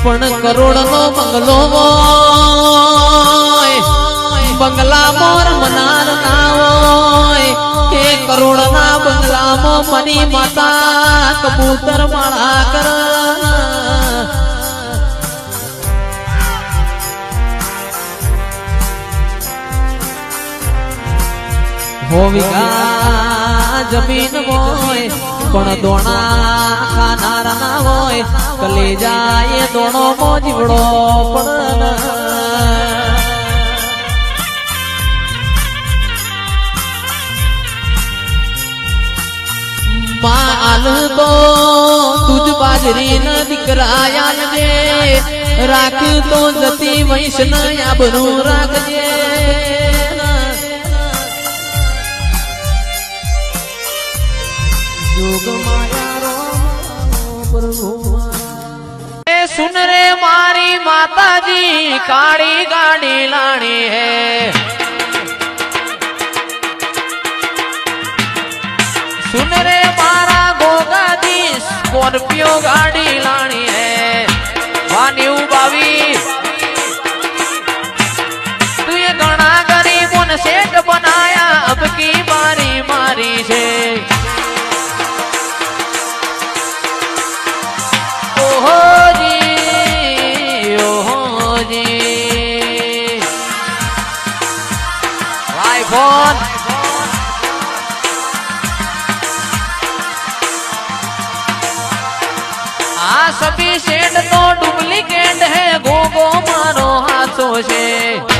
પણ કરોડનો બંગલો હોય બંગલા મોર મનાર ના હોય એ કરોડના બંગલામાં મની માતા કબૂતર માળા કર હોવિકા જમીન હોય પણ દોણા ખાનાર ના હોય કલેજા એ દોણો મો જીવડો પણ માલ તો દૂધ બાજરી ન દીકરાયા દે રાખ તો જતી વૈષ્ણ આબરૂ રાખજે જોગ માયા રો પ્રભુ એ સુન રે મારી માતાજી કાળી ગાડી લાણી હે सुन रे मारा गोगादी स्कॉर्पियो गाड़ी लानी है वान्यू बावी तू ये गणा गरीबों ने सेठ बनाया अब की बारी मारी से ओहो जी आईफोन सभी सेठ तो डुप्लीकेट है गोगो मारो हाथों से